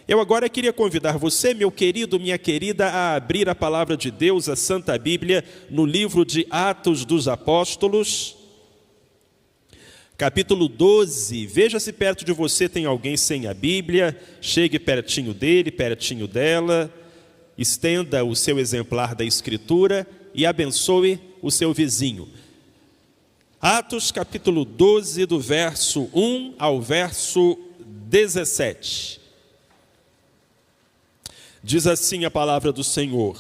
Eu agora queria convidar você, meu querido, minha querida, a abrir a palavra de Deus, a Santa Bíblia, no livro de Atos dos Apóstolos, capítulo 12. Veja se perto de você tem alguém sem a Bíblia, chegue pertinho dele, pertinho dela, estenda o seu exemplar da Escritura e abençoe o seu vizinho. Atos capítulo 12, do verso 1 ao verso 17. Diz assim a palavra do Senhor: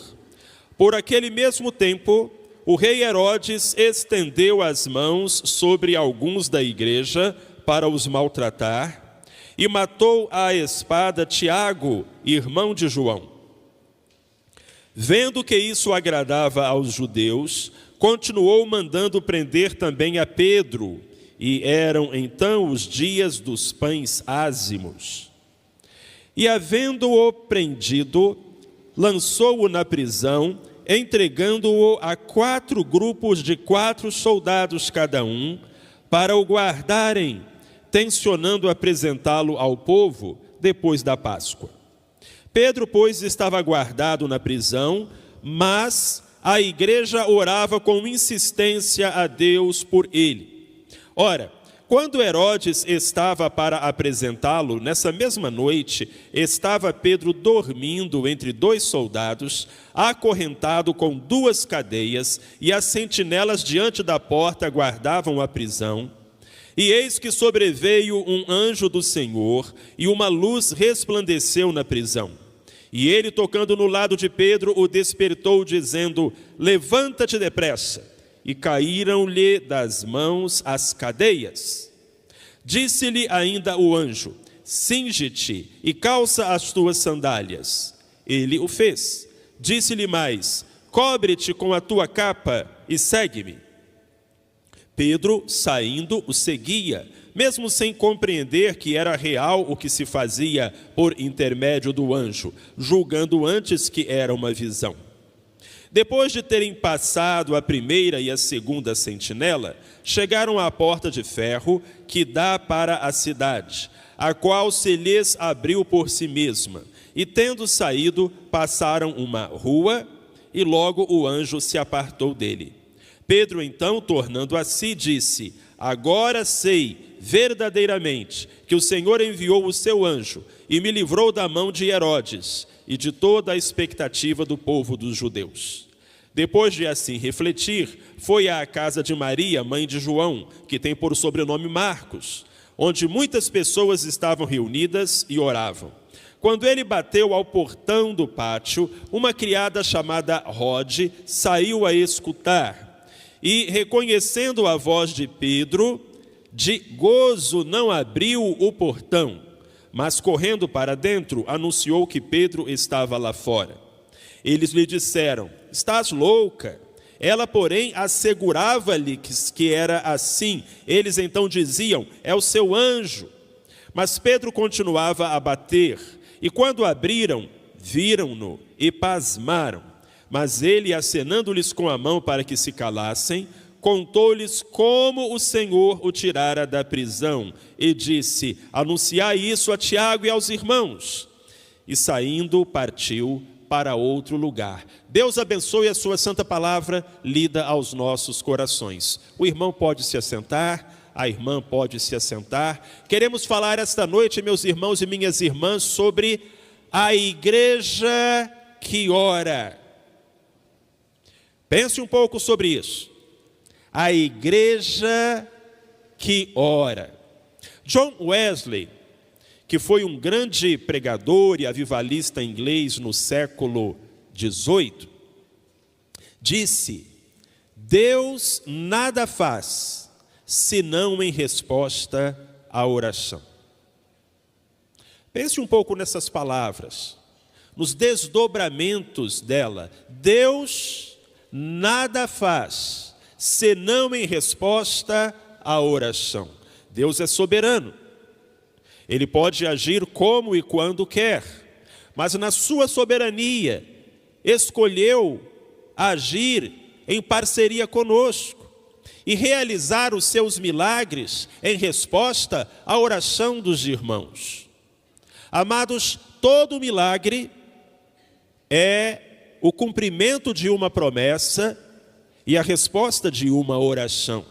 Por aquele mesmo tempo, o rei Herodes estendeu as mãos sobre alguns da igreja para os maltratar e matou à espada Tiago, irmão de João. Vendo que isso agradava aos judeus, continuou mandando prender também a Pedro, e eram então os dias dos pães ázimos. E havendo-o prendido, lançou-o na prisão, entregando-o a 4 grupos de 4 soldados cada um, para o guardarem, tencionando apresentá-lo ao povo depois da Páscoa. Pedro, pois, estava guardado na prisão, mas a igreja orava com insistência a Deus por ele. Ora, quando Herodes estava para apresentá-lo, nessa mesma noite, estava Pedro dormindo entre 2 soldados, acorrentado com 2 cadeias, e as sentinelas diante da porta guardavam a prisão. E eis que sobreveio um anjo do Senhor, e uma luz resplandeceu na prisão. E ele, tocando no lado de Pedro, o despertou, dizendo: Levanta-te depressa. E caíram-lhe das mãos as cadeias. Disse-lhe ainda o anjo: Cinge-te e calça as tuas sandálias. Ele o fez. Disse-lhe mais: Cobre-te com a tua capa e segue-me. Pedro, saindo, o seguia, mesmo sem compreender que era real o que se fazia por intermédio do anjo, julgando antes que era uma visão. Depois de terem passado a primeira e a segunda sentinela, chegaram à porta de ferro que dá para a cidade, a qual se lhes abriu por si mesma. E tendo saído, passaram uma rua, e logo o anjo se apartou dele. Pedro, então, tornando a si, disse: Agora sei verdadeiramente que o Senhor enviou o seu anjo e me livrou da mão de Herodes e de toda a expectativa do povo dos judeus. Depois de assim refletir, foi à casa de Maria, mãe de João, que tem por sobrenome Marcos, onde muitas pessoas estavam reunidas e oravam. Quando ele bateu ao portão do pátio, uma criada chamada Rode saiu a escutar, e, reconhecendo a voz de Pedro, de gozo não abriu o portão, mas correndo para dentro, anunciou que Pedro estava lá fora. Eles lhe disseram: Estás louca? Ela, porém, assegurava-lhe que era assim. Eles então diziam: É o seu anjo. Mas Pedro continuava a bater, e quando abriram, viram-no e pasmaram. Mas ele, acenando-lhes com a mão para que se calassem, contou-lhes como o Senhor o tirara da prisão, e disse: Anunciai isso a Tiago e aos irmãos. E saindo, partiu para outro lugar. Deus abençoe a sua santa palavra, lida aos nossos corações. O irmão pode se assentar, a irmã pode se assentar. Queremos falar esta noite, meus irmãos e minhas irmãs, sobre a igreja que ora. Pense um pouco sobre isso. A igreja que ora. John Wesley, que foi um grande pregador e avivalista inglês no século XVIII, disse: Deus nada faz senão em resposta à oração. Pense um pouco nessas palavras, nos desdobramentos dela. Deus nada faz senão em resposta à oração. Deus é soberano. Ele pode agir como e quando quer, mas na sua soberania escolheu agir em parceria conosco e realizar os seus milagres em resposta à oração dos irmãos. Amados, todo milagre é o cumprimento de uma promessa e a resposta de uma oração.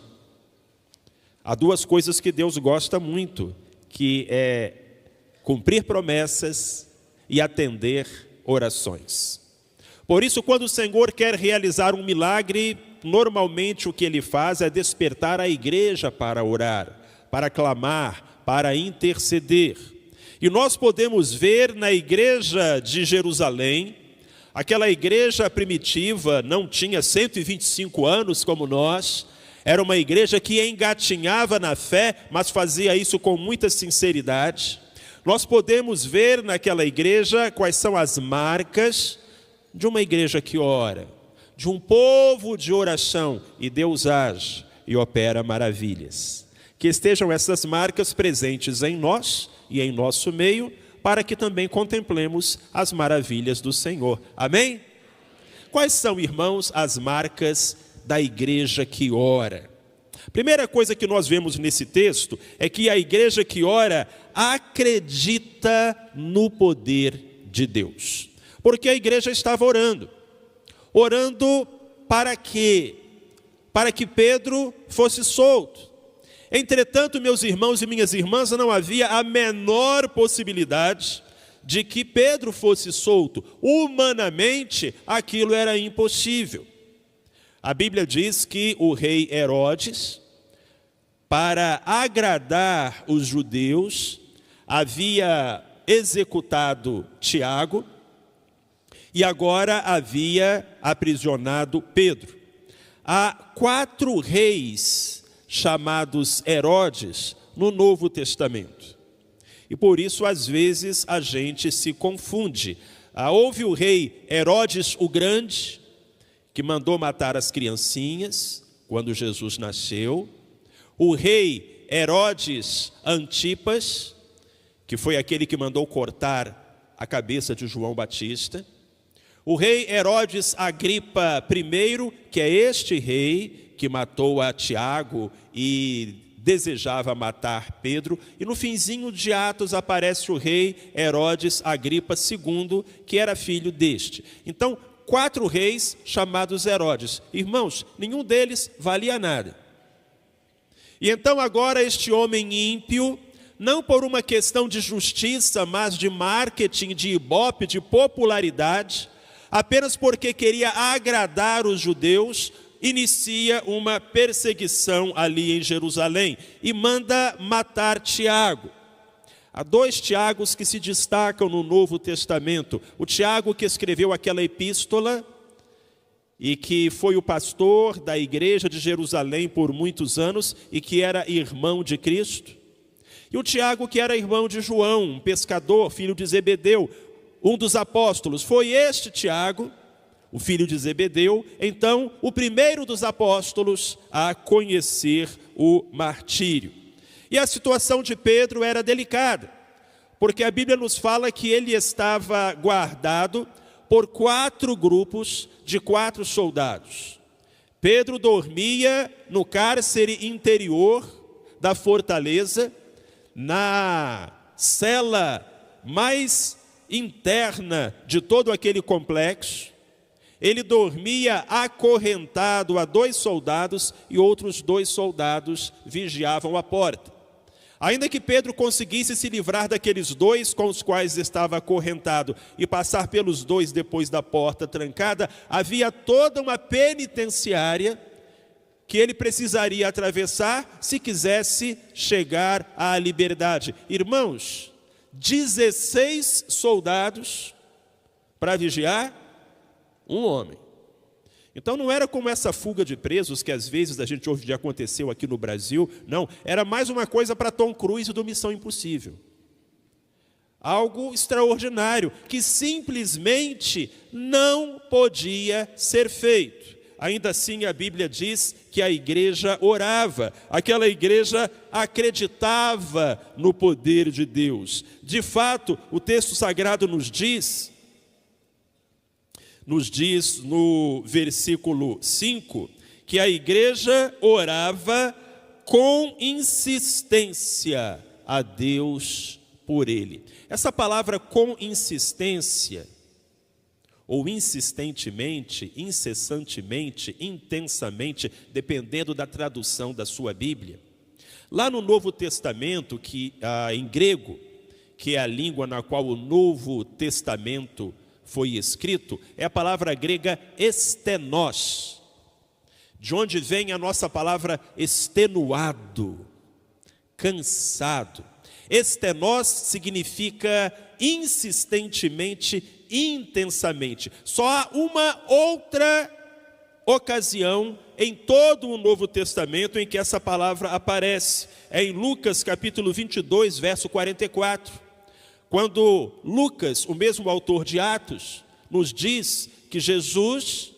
Há duas coisas que Deus gosta muito, que é cumprir promessas e atender orações. Por isso, quando o Senhor quer realizar um milagre, normalmente o que Ele faz é despertar a igreja para orar, para clamar, para interceder. E nós podemos ver na igreja de Jerusalém, aquela igreja primitiva, não tinha 125 anos como nós, era uma igreja que engatinhava na fé, mas fazia isso com muita sinceridade. Nós podemos ver naquela igreja quais são as marcas de uma igreja que ora, de um povo de oração, e Deus age e opera maravilhas. Que estejam essas marcas presentes em nós e em nosso meio, para que também contemplemos as maravilhas do Senhor. Amém? Quais são, irmãos, as marcas da igreja que ora? Primeira coisa que nós vemos nesse texto é que a igreja que ora acredita no poder de Deus. Porque a igreja estava orando. Orando para quê? Para que Pedro fosse solto. Entretanto, meus irmãos e minhas irmãs, não havia a menor possibilidade de que Pedro fosse solto. Humanamente, aquilo era impossível. A Bíblia diz que o rei Herodes, para agradar os judeus, havia executado Tiago e agora havia aprisionado Pedro. Há 4 reis chamados Herodes no Novo Testamento. E por isso, às vezes, a gente se confunde. Houve o rei Herodes o Grande, que mandou matar as criancinhas quando Jesus nasceu. O rei Herodes Antipas, que foi aquele que mandou cortar a cabeça de João Batista. O rei Herodes Agripa I, que é este rei que matou a Tiago e desejava matar Pedro. E no finzinho de Atos aparece o rei Herodes Agripa II, que era filho deste. Então, 4 reis chamados Herodes. Irmãos, nenhum deles valia nada. E então agora este homem ímpio, não por uma questão de justiça, mas de marketing, de ibope, de popularidade, apenas porque queria agradar os judeus, inicia uma perseguição ali em Jerusalém e manda matar Tiago. Há 2 Tiagos que se destacam no Novo Testamento. O Tiago que escreveu aquela epístola e que foi o pastor da igreja de Jerusalém por muitos anos e que era irmão de Cristo. E o Tiago que era irmão de João, um pescador, filho de Zebedeu, um dos apóstolos. Foi este Tiago, o filho de Zebedeu, então o primeiro dos apóstolos a conhecer o martírio. E a situação de Pedro era delicada, porque a Bíblia nos fala que ele estava guardado por 4 grupos de 4 soldados. Pedro dormia no cárcere interior da fortaleza, na cela mais interna de todo aquele complexo. Ele dormia acorrentado a 2 soldados e outros 2 soldados vigiavam a porta. Ainda que Pedro conseguisse se livrar daqueles 2 com os quais estava acorrentado e passar pelos 2 depois da porta trancada, havia toda uma penitenciária que ele precisaria atravessar se quisesse chegar à liberdade. Irmãos, 16 soldados para vigiar um homem. Então não era como essa fuga de presos que às vezes a gente ouve que aconteceu aqui no Brasil. Não, era mais uma coisa para Tom Cruise do Missão Impossível. Algo extraordinário, que simplesmente não podia ser feito. Ainda assim a Bíblia diz que a igreja orava, aquela igreja acreditava no poder de Deus. De fato, o texto sagrado nos diz no versículo 5, que a igreja orava com insistência a Deus por ele. Essa palavra com insistência, ou insistentemente, incessantemente, intensamente, dependendo da tradução da sua Bíblia. Lá no Novo Testamento, em grego, que é a língua na qual o Novo Testamento foi escrito, é a palavra grega estenos, de onde vem a nossa palavra extenuado, cansado. Estenos significa insistentemente, intensamente. Só há uma outra ocasião em todo o Novo Testamento em que essa palavra aparece. É em Lucas capítulo 22, verso 44. Quando Lucas, o mesmo autor de Atos, nos diz que Jesus,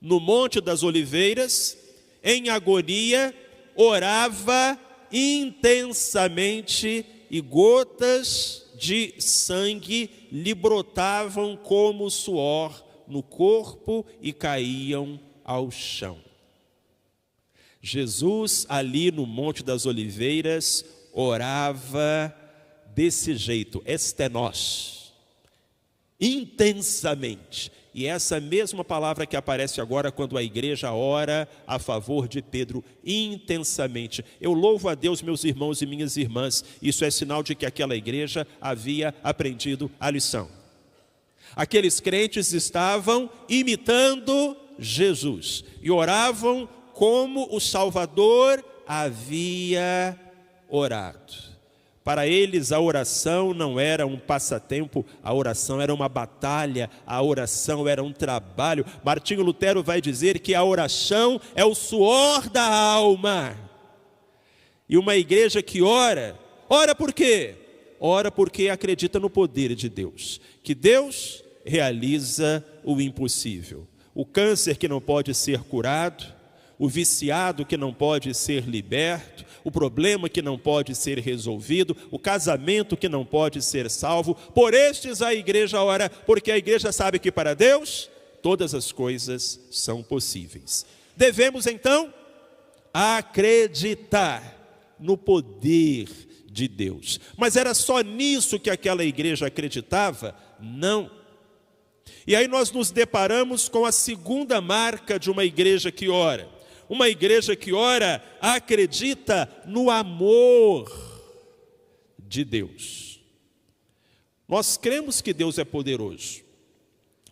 no Monte das Oliveiras, em agonia, orava intensamente e gotas de sangue lhe brotavam como suor no corpo e caíam ao chão. Jesus, ali no Monte das Oliveiras, orava desse jeito, estenos, intensamente. E essa mesma palavra que aparece agora quando a igreja ora a favor de Pedro, intensamente. Eu louvo a Deus, meus irmãos e minhas irmãs, isso é sinal de que aquela igreja havia aprendido a lição. Aqueles crentes estavam imitando Jesus e oravam como o Salvador havia orado. Para eles a oração não era um passatempo, a oração era uma batalha, a oração era um trabalho. Martinho Lutero vai dizer que a oração é o suor da alma. E uma igreja que ora por quê? Ora porque acredita no poder de Deus, que Deus realiza o impossível. O câncer que não pode ser curado, o viciado que não pode ser liberto, o problema que não pode ser resolvido, o casamento que não pode ser salvo. Por estes a igreja ora, porque a igreja sabe que para Deus todas as coisas são possíveis. Devemos então acreditar no poder de Deus. Mas era só nisso que aquela igreja acreditava? Não. E aí nós nos deparamos com a segunda marca de uma igreja que ora. Uma igreja que ora acredita no amor de Deus. Nós cremos que Deus é poderoso,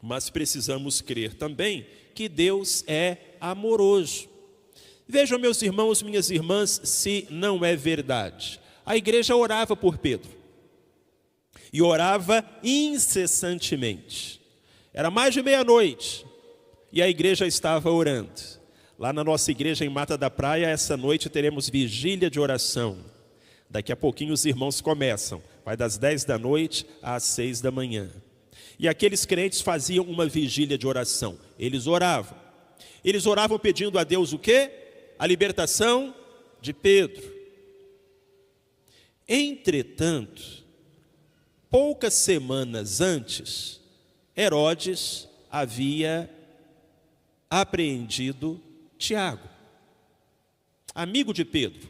mas precisamos crer também que Deus é amoroso. Vejam, meus irmãos, minhas irmãs, se não é verdade. A igreja orava por Pedro e orava incessantemente. Era mais de meia-noite e a igreja estava orando. Lá na nossa igreja em Mata da Praia, essa noite teremos vigília de oração. Daqui a pouquinho os irmãos começam, vai das 10 da noite às 6 da manhã. E aqueles crentes faziam uma vigília de oração. Eles oravam pedindo a Deus o quê? A libertação de Pedro. Entretanto, poucas semanas antes, Herodes havia apreendido Tiago, amigo de Pedro,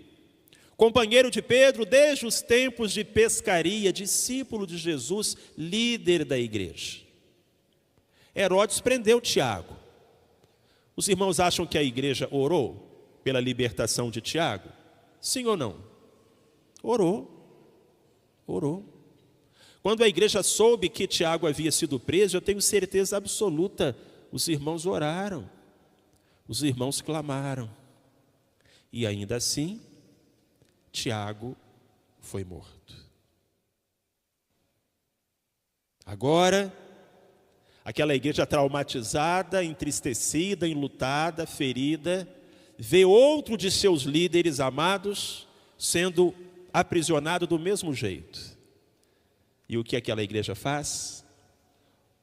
companheiro de Pedro desde os tempos de pescaria, discípulo de Jesus, líder da igreja. Herodes prendeu Tiago. Os irmãos acham que a igreja orou pela libertação de Tiago? Sim ou não? Orou. Quando a igreja soube que Tiago havia sido preso, eu tenho certeza absoluta, os irmãos oraram. Os irmãos clamaram, e ainda assim, Tiago foi morto. Agora, aquela igreja traumatizada, entristecida, enlutada, ferida, vê outro de seus líderes amados sendo aprisionado do mesmo jeito. E o que aquela igreja faz?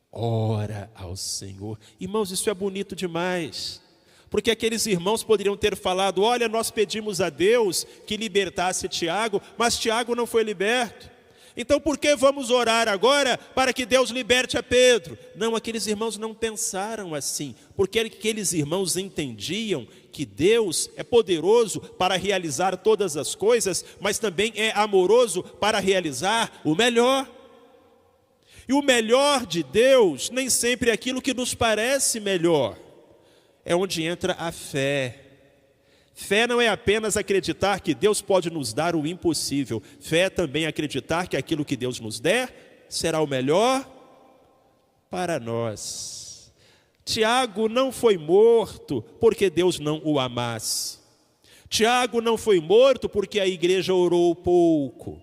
Ora ao Senhor. Irmãos, isso é bonito demais. Porque aqueles irmãos poderiam ter falado, olha, nós pedimos a Deus que libertasse Tiago, mas Tiago não foi liberto. Então por que vamos orar agora para que Deus liberte a Pedro? Não, aqueles irmãos não pensaram assim, porque aqueles irmãos entendiam que Deus é poderoso para realizar todas as coisas, mas também é amoroso para realizar o melhor. E o melhor de Deus nem sempre é aquilo que nos parece melhor. É onde entra a fé. Fé não é apenas acreditar que Deus pode nos dar o impossível. Fé é também acreditar que aquilo que Deus nos der será o melhor para nós. Tiago não foi morto porque Deus não o amasse. Tiago não foi morto porque a igreja orou pouco.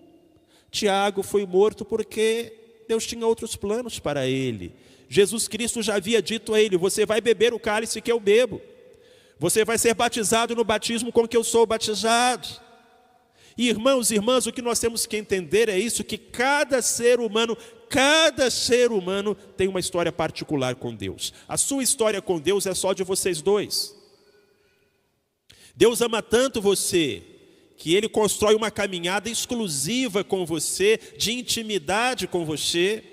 Tiago foi morto porque Deus tinha outros planos para ele. Jesus Cristo já havia dito a ele: você vai beber o cálice que eu bebo. Você vai ser batizado no batismo com que eu sou batizado. E irmãos e irmãs, o que nós temos que entender é isso, que cada ser humano tem uma história particular com Deus. A sua história com Deus é só de vocês dois. Deus ama tanto você, que Ele constrói uma caminhada exclusiva com você, de intimidade com você.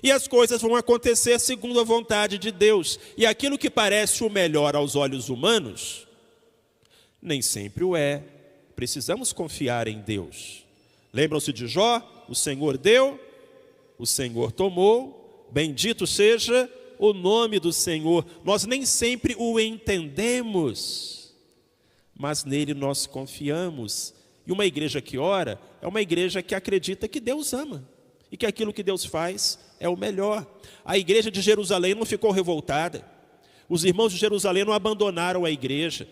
E as coisas vão acontecer segundo a vontade de Deus. E aquilo que parece o melhor aos olhos humanos, nem sempre o é. Precisamos confiar em Deus. Lembram-se de Jó? O Senhor deu, o Senhor tomou, bendito seja o nome do Senhor. Nós nem sempre o entendemos, mas nele nós confiamos. E uma igreja que ora é uma igreja que acredita que Deus ama e que aquilo que Deus faz é o melhor. A igreja de Jerusalém não ficou revoltada. Os irmãos de Jerusalém não abandonaram a igreja.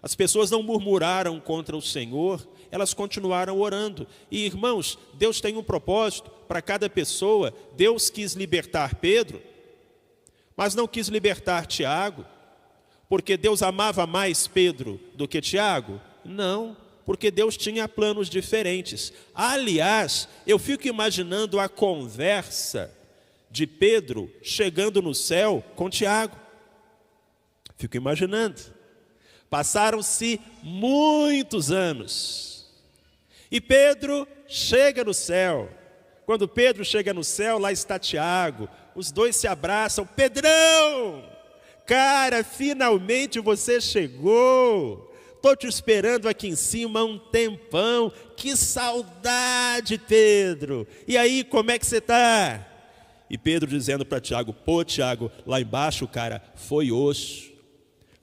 As pessoas não murmuraram contra o Senhor, elas continuaram orando. E irmãos, Deus tem um propósito para cada pessoa. Deus quis libertar Pedro, mas não quis libertar Tiago, porque Deus amava mais Pedro do que Tiago? Não, porque Deus tinha planos diferentes. Aliás, eu fico imaginando a conversa de Pedro chegando no céu com Tiago. Fico imaginando. Passaram-se muitos anos. E Pedro chega no céu. Quando Pedro chega no céu, lá está Tiago. Os dois se abraçam. Pedrão, cara, finalmente você chegou. Estou te esperando aqui em cima há um tempão. Que saudade, Pedro. E aí, como é que você está? E Pedro dizendo para Tiago: pô, Tiago, lá embaixo, cara, foi osso.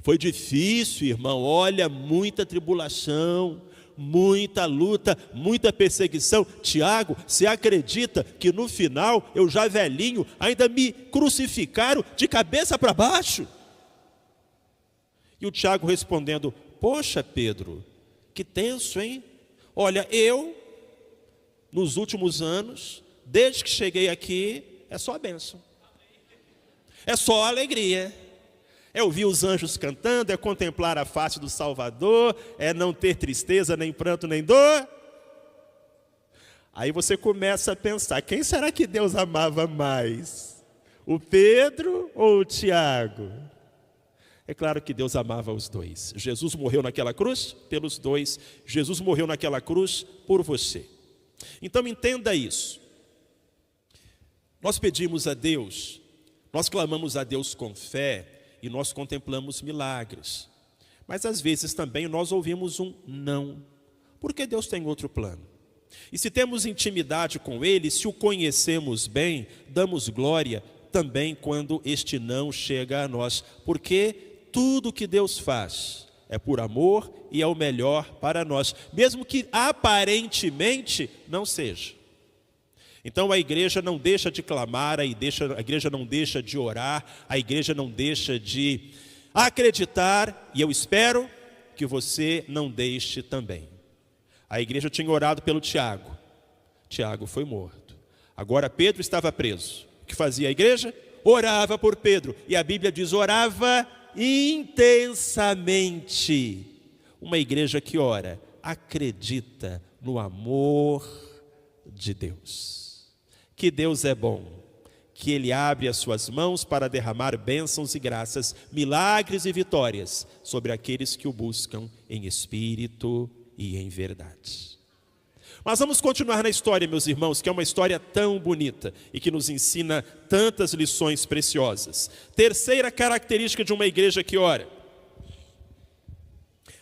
Foi difícil, irmão. Olha, muita tribulação, muita luta, muita perseguição. Tiago, você acredita que no final, eu já velhinho, ainda me crucificaram de cabeça para baixo? E o Tiago respondendo: poxa, Pedro, que tenso, hein? Olha, eu, nos últimos anos, desde que cheguei aqui, é só bênção. É só alegria. É ouvir os anjos cantando, é contemplar a face do Salvador, é não ter tristeza, nem pranto, nem dor. Aí você começa a pensar: quem será que Deus amava mais? O Pedro ou o Tiago? É claro que Deus amava os dois. Jesus morreu naquela cruz pelos dois. Jesus morreu naquela cruz por você. Então entenda isso. Nós pedimos a Deus, nós clamamos a Deus com fé, e nós contemplamos milagres. Mas às vezes também nós ouvimos um não, porque Deus tem outro plano. E se temos intimidade com Ele, se o conhecemos bem, damos glória também quando este não chega a nós, porque tudo que Deus faz é por amor e é o melhor para nós, mesmo que aparentemente não seja. Então a igreja não deixa de clamar, a igreja não deixa de orar, a igreja não deixa de acreditar, e eu espero que você não deixe também. A igreja tinha orado pelo Tiago. Tiago foi morto. Agora Pedro estava preso. O que fazia a igreja? Orava por Pedro. E a Bíblia diz: orava intensamente. Uma igreja que ora, acredita no amor de Deus. Que Deus é bom, que Ele abre as suas mãos para derramar bênçãos e graças, milagres e vitórias sobre aqueles que o buscam em espírito e em verdade. Mas vamos continuar na história, meus irmãos, que é uma história tão bonita e que nos ensina tantas lições preciosas. Terceira característica de uma igreja que ora.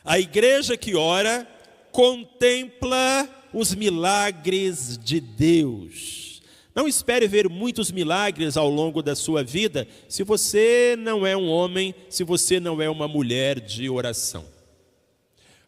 A igreja que ora contempla os milagres de Deus. Não espere ver muitos milagres ao longo da sua vida se você não é um homem, se você não é uma mulher de oração.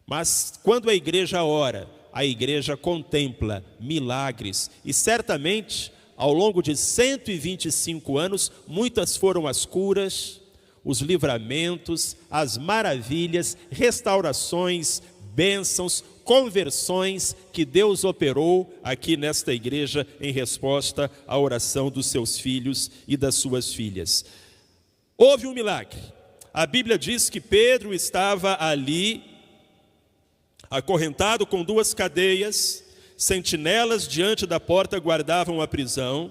Mas quando a igreja ora, a igreja contempla milagres e certamente, ao longo de 125 anos, muitas foram as curas, os livramentos, as maravilhas, restaurações, bênçãos, conversões que Deus operou aqui nesta igreja em resposta à oração dos seus filhos e das suas filhas. Houve um milagre. A Bíblia diz que Pedro estava ali, acorrentado com 2 cadeias, sentinelas diante da porta guardavam a prisão,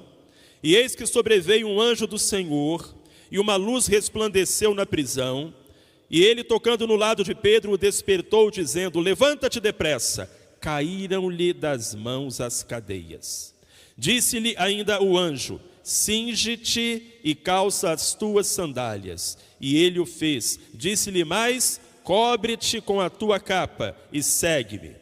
e eis que sobreveio um anjo do Senhor, e uma luz resplandeceu na prisão, e ele, tocando no lado de Pedro, o despertou, dizendo: levanta-te depressa. Caíram-lhe das mãos as cadeias. Disse-lhe ainda o anjo: cinge-te e calça as tuas sandálias. E ele o fez. Disse-lhe mais: cobre-te com a tua capa e segue-me.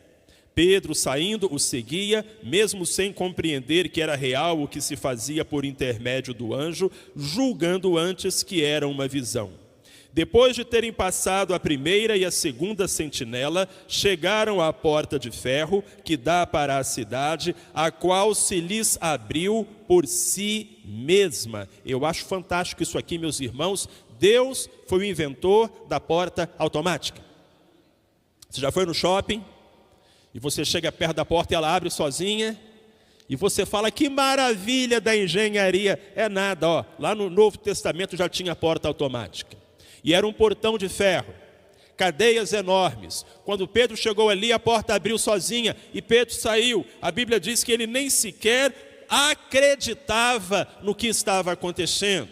Pedro, saindo, o seguia, mesmo sem compreender que era real o que se fazia por intermédio do anjo, julgando antes que era uma visão. Depois de terem passado a primeira e a segunda sentinela, chegaram à porta de ferro que dá para a cidade, a qual se lhes abriu por si mesma. Eu acho fantástico isso aqui, meus irmãos. Deus foi o inventor da porta automática. Você já foi no shopping e você chega perto da porta e ela abre sozinha e você fala: que maravilha da engenharia. É nada, ó. Lá no Novo Testamento já tinha porta automática. E era um portão de ferro, cadeias enormes. Quando Pedro chegou ali, a porta abriu sozinha e Pedro saiu. A Bíblia diz que ele nem sequer acreditava no que estava acontecendo.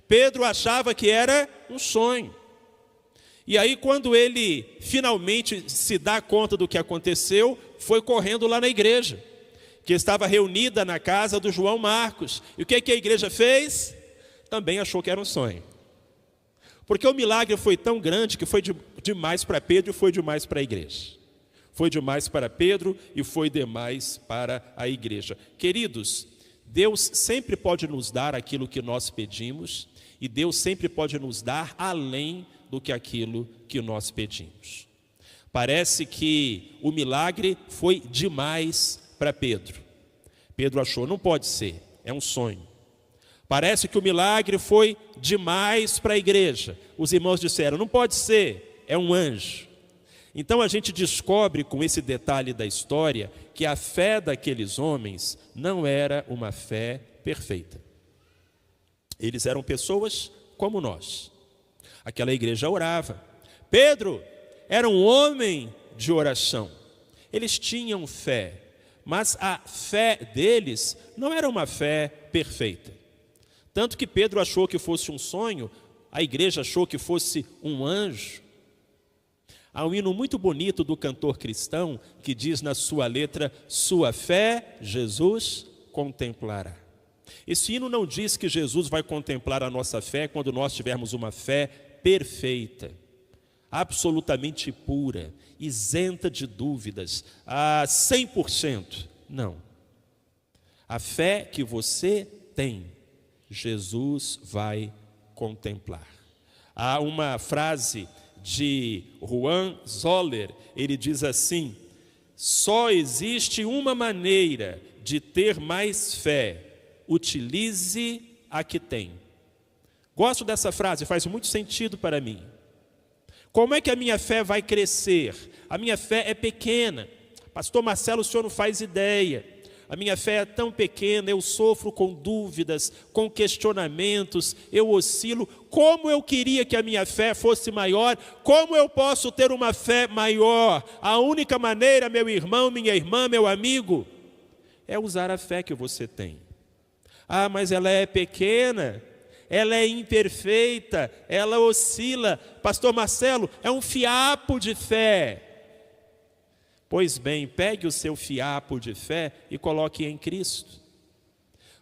Pedro achava que era um sonho. E aí, quando ele finalmente se dá conta do que aconteceu, foi correndo lá na igreja, que estava reunida na casa do João Marcos. E o que a igreja fez? Também achou que era um sonho. Porque o milagre foi tão grande que foi demais para Pedro e foi demais para a igreja. Foi demais para Pedro e foi demais para a igreja. Queridos, Deus sempre pode nos dar aquilo que nós pedimos, e Deus sempre pode nos dar além do que aquilo que nós pedimos. Parece que o milagre foi demais para Pedro. Pedro achou: não pode ser, é um sonho. Parece que o milagre foi demais para a igreja. Os irmãos disseram: não pode ser, é um anjo. Então a gente descobre com esse detalhe da história que a fé daqueles homens não era uma fé perfeita. Eles eram pessoas como nós. Aquela igreja orava. Pedro era um homem de oração. Eles tinham fé, mas a fé deles não era uma fé perfeita. Tanto que Pedro achou que fosse um sonho, a igreja achou que fosse um anjo. Há um hino muito bonito do cantor cristão que diz na sua letra: sua fé Jesus contemplará. Esse hino não diz que Jesus vai contemplar a nossa fé quando nós tivermos uma fé perfeita, absolutamente pura, isenta de dúvidas, a 100%. Não. A fé que você tem, Jesus vai contemplar. Há uma frase de Juan Zoller, ele diz assim: só existe uma maneira de ter mais fé, utilize a que tem. Gosto dessa frase, faz muito sentido para mim. Como é que a minha fé vai crescer? A minha fé é pequena. Pastor Marcelo, o senhor não faz ideia. A minha fé é tão pequena, eu sofro com dúvidas, com questionamentos, eu oscilo. Como eu queria que a minha fé fosse maior? Como eu posso ter uma fé maior? A única maneira, meu irmão, minha irmã, meu amigo, é usar a fé que você tem. Ah, mas ela é pequena, ela é imperfeita, ela oscila. Pastor Marcelo, é um fiapo de fé. Pois bem, pegue o seu fiapo de fé e coloque em Cristo.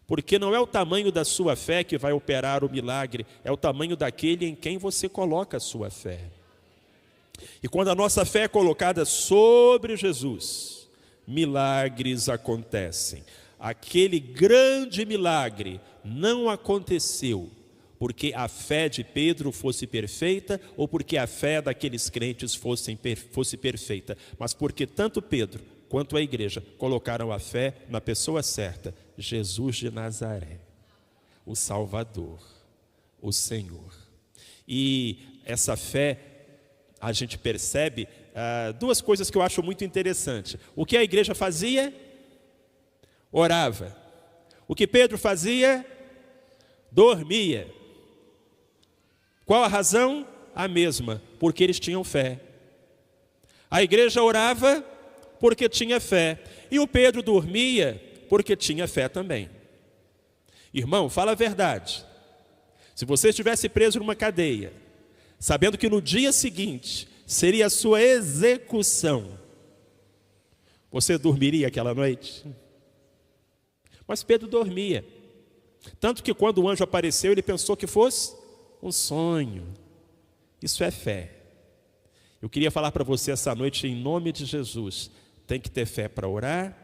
Porque não é o tamanho da sua fé que vai operar o milagre, é o tamanho daquele em quem você coloca a sua fé. E quando a nossa fé é colocada sobre Jesus, milagres acontecem. Aquele grande milagre não aconteceu porque a fé de Pedro fosse perfeita ou porque a fé daqueles crentes fosse perfeita, mas porque tanto Pedro quanto a igreja colocaram a fé na pessoa certa, Jesus de Nazaré, o Salvador, o Senhor. E essa fé, a gente percebe duas coisas que eu acho muito interessante. O que a igreja fazia? Orava. O que Pedro fazia? Dormia. Qual a razão? A mesma, porque eles tinham fé. A igreja orava porque tinha fé. E o Pedro dormia porque tinha fé também. Irmão, fala a verdade. Se você estivesse preso numa cadeia, sabendo que no dia seguinte seria a sua execução, você dormiria aquela noite? Mas Pedro dormia. Tanto que quando o anjo apareceu, ele pensou que fosse um sonho. Isso é fé. Eu queria falar para você essa noite, em nome de Jesus, tem que ter fé para orar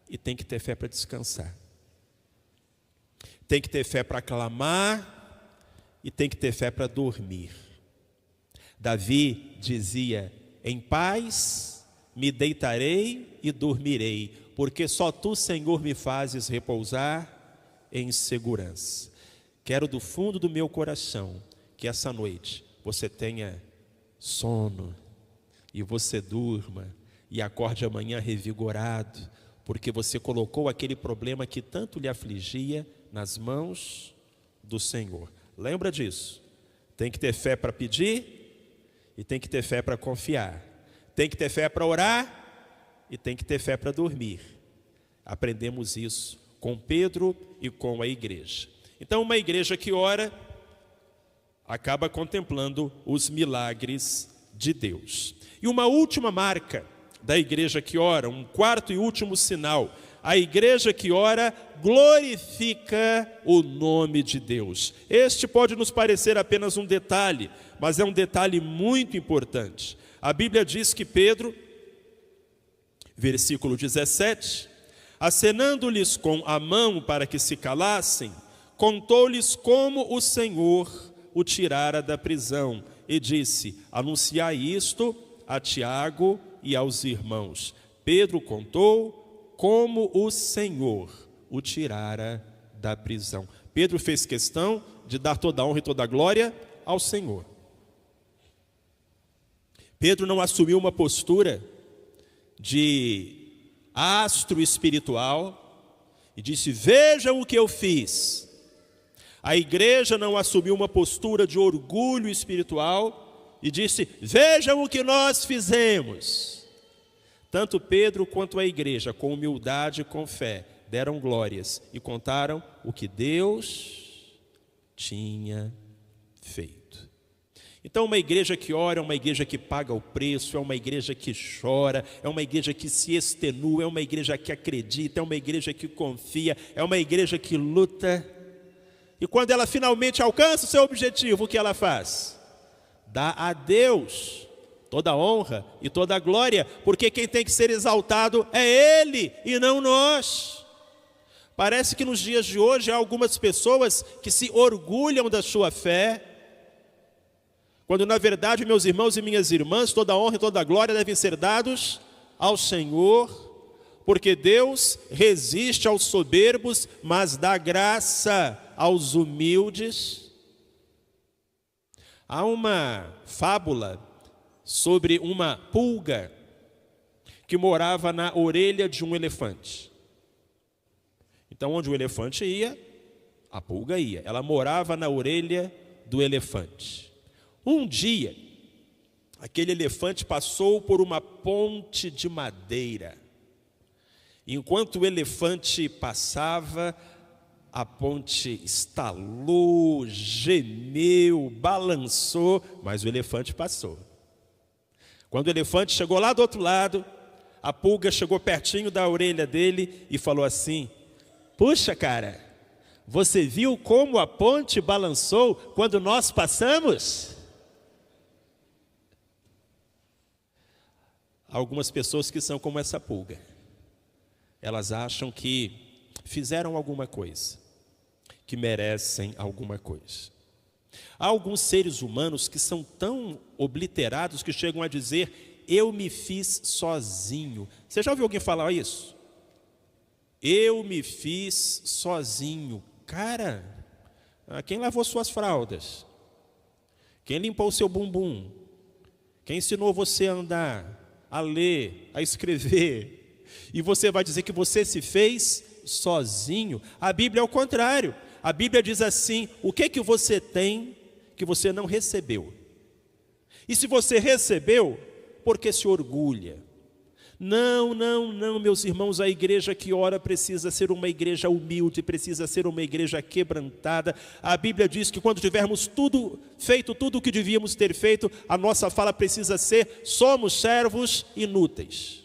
e tem que ter fé para descansar. Tem que ter fé para clamar e tem que ter fé para dormir. Davi dizia: em paz me deitarei e dormirei, porque só tu, Senhor, me fazes repousar em segurança. Quero do fundo do meu coração que essa noite você tenha sono e você durma e acorde amanhã revigorado, porque você colocou aquele problema que tanto lhe afligia nas mãos do Senhor. Lembra disso. Tem que ter fé para pedir e tem que ter fé para confiar. Tem que ter fé para orar e tem que ter fé para dormir. Aprendemos isso com Pedro e com a igreja. Então, uma igreja que ora acaba contemplando os milagres de Deus. E uma última marca da igreja que ora, um quarto e último sinal: a igreja que ora glorifica o nome de Deus. Este pode nos parecer apenas um detalhe, mas é um detalhe muito importante. A Bíblia diz que Pedro, versículo 17, acenando-lhes com a mão para que se calassem, contou-lhes como o Senhor o tirara da prisão e disse: anunciai isto a Tiago e aos irmãos. Pedro contou como o Senhor o tirara da prisão. Pedro fez questão de dar toda a honra e toda a glória ao Senhor. Pedro não assumiu uma postura de astro espiritual e disse: vejam o que eu fiz. A igreja não assumiu uma postura de orgulho espiritual e disse: vejam o que nós fizemos. Tanto Pedro quanto a igreja, com humildade e com fé, deram glórias e contaram o que Deus tinha feito. Então, uma igreja que ora é uma igreja que paga o preço, é uma igreja que chora, é uma igreja que se extenua, é uma igreja que acredita, é uma igreja que confia, é uma igreja que luta. E quando ela finalmente alcança o seu objetivo, o que ela faz? Dá a Deus toda a honra e toda a glória, porque quem tem que ser exaltado é Ele e não nós. Parece que nos dias de hoje há algumas pessoas que se orgulham da sua fé, quando na verdade, meus irmãos e minhas irmãs, toda a honra e toda a glória devem ser dados ao Senhor, porque Deus resiste aos soberbos, mas dá graça aos humildes. Há uma fábula sobre uma pulga que morava na orelha de um elefante. Então, onde o elefante ia, a pulga ia. Ela morava na orelha do elefante. Um dia, aquele elefante passou por uma ponte de madeira. Enquanto o elefante passava, a ponte estalou, gemeu, balançou, mas o elefante passou. Quando o elefante chegou lá do outro lado, A pulga chegou pertinho da orelha dele e falou assim: puxa, cara, você viu como a ponte balançou quando nós passamos? Algumas pessoas que são como essa pulga. Elas acham que fizeram alguma coisa, que merecem alguma coisa. Há alguns seres humanos que são tão obliterados que chegam a dizer: eu me fiz sozinho. Você já ouviu alguém falar isso? Eu me fiz sozinho. Cara, quem lavou suas fraldas? Quem limpou o seu bumbum? Quem ensinou você a andar, a ler, a escrever? E você vai dizer que você se fez sozinho? A Bíblia é o contrário. A Bíblia diz assim: o que que você tem que você não recebeu? E se você recebeu, por que se orgulha? Não, meus irmãos, a igreja que ora precisa ser uma igreja humilde, precisa ser uma igreja quebrantada. A Bíblia diz que quando tivermos feito tudo o que devíamos ter feito, a nossa fala precisa ser: somos servos inúteis.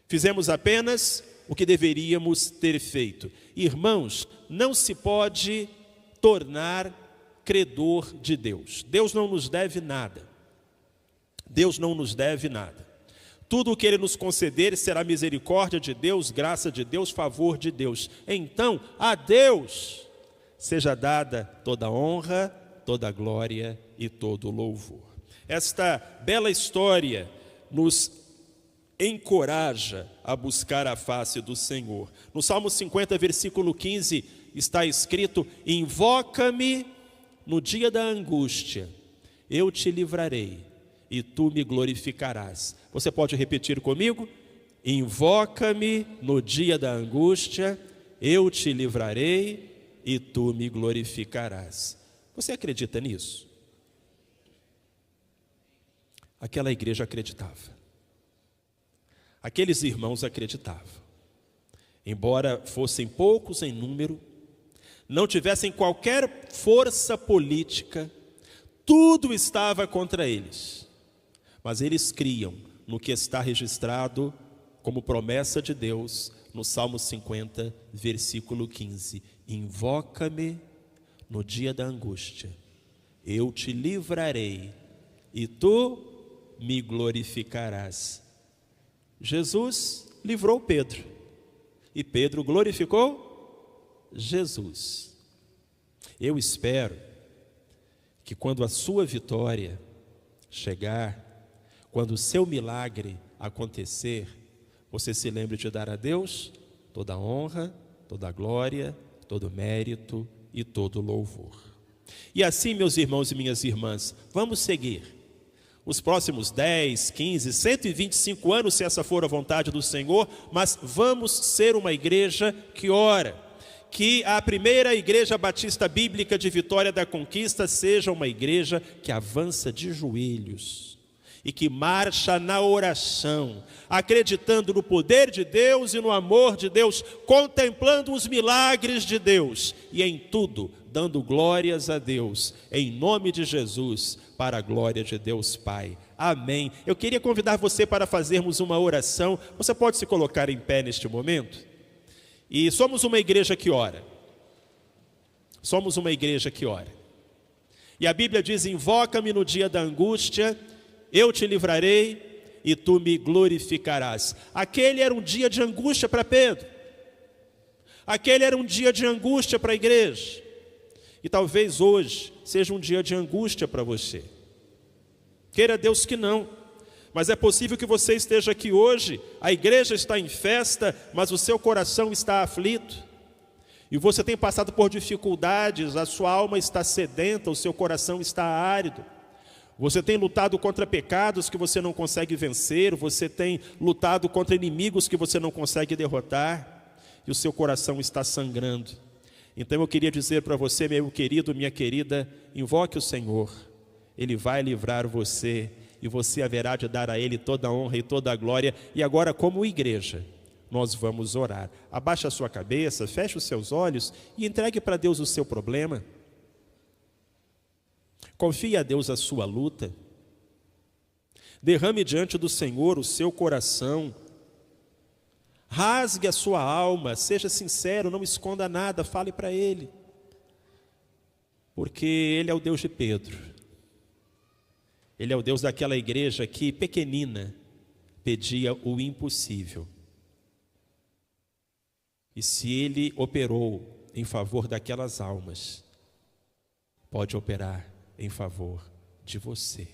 Fizemos apenas o que deveríamos ter feito. Irmãos, não se pode tornar credor de Deus. Deus não nos deve nada. Deus não nos deve nada. Tudo o que Ele nos conceder será misericórdia de Deus, graça de Deus, favor de Deus. Então, a Deus seja dada toda honra, toda glória e todo louvor. Esta bela história nos encoraja a buscar a face do Senhor. No Salmo 50, versículo 15, está escrito: invoca-me no dia da angústia, eu te livrarei e tu me glorificarás. Você pode repetir comigo? Invoca-me no dia da angústia, eu te livrarei e tu me glorificarás. Você acredita nisso? Aquela igreja acreditava. Aqueles irmãos acreditavam. Embora fossem poucos em número, não tivessem qualquer força política, tudo estava contra eles. Mas eles criam no que está registrado como promessa de Deus no Salmo 50, versículo 15: invoca-me no dia da angústia, eu te livrarei e tu me glorificarás. Jesus livrou Pedro e Pedro glorificou Jesus. Eu espero que quando a sua vitória chegar, quando o seu milagre acontecer, você se lembre de dar a Deus toda a honra, toda a glória, todo o mérito e todo o louvor. E assim, meus irmãos e minhas irmãs, vamos seguir os próximos 10, 15, 125 anos, se essa for a vontade do Senhor, mas vamos ser uma igreja que ora. Que a primeira igreja batista bíblica de Vitória da Conquista seja uma igreja que avança de joelhos e que marcha na oração, acreditando no poder de Deus e no amor de Deus, contemplando os milagres de Deus e em tudo dando glórias a Deus, em nome de Jesus, para a glória de Deus Pai. Amém. Eu queria convidar você para fazermos uma oração. Você pode se colocar em pé neste momento? E somos uma igreja que ora. Somos uma igreja que ora. E a Bíblia diz: invoca-me no dia da angústia, eu te livrarei e tu me glorificarás. Aquele era um dia de angústia para Pedro. Aquele era um dia de angústia para a igreja. E talvez hoje seja um dia de angústia para você. Queira Deus que não. Mas é possível que você esteja aqui hoje, a igreja está em festa, mas o seu coração está aflito. E você tem passado por dificuldades, a sua alma está sedenta, o seu coração está árido. Você tem lutado contra pecados que você não consegue vencer, você tem lutado contra inimigos que você não consegue derrotar, e o seu coração está sangrando. Então eu queria dizer para você, meu querido, minha querida, invoque o Senhor, Ele vai livrar você, e você haverá de dar a Ele toda a honra e toda a glória. E agora, como igreja, nós vamos orar. Abaixe a sua cabeça, feche os seus olhos e entregue para Deus o seu problema. Confie a Deus a sua luta. Derrame diante do Senhor o seu coração. Rasgue a sua alma, seja sincero, não esconda nada, fale para Ele. Porque Ele é o Deus de Pedro. Ele é o Deus daquela igreja que, pequenina, pedia o impossível. E se Ele operou em favor daquelas almas, pode operar em favor de você.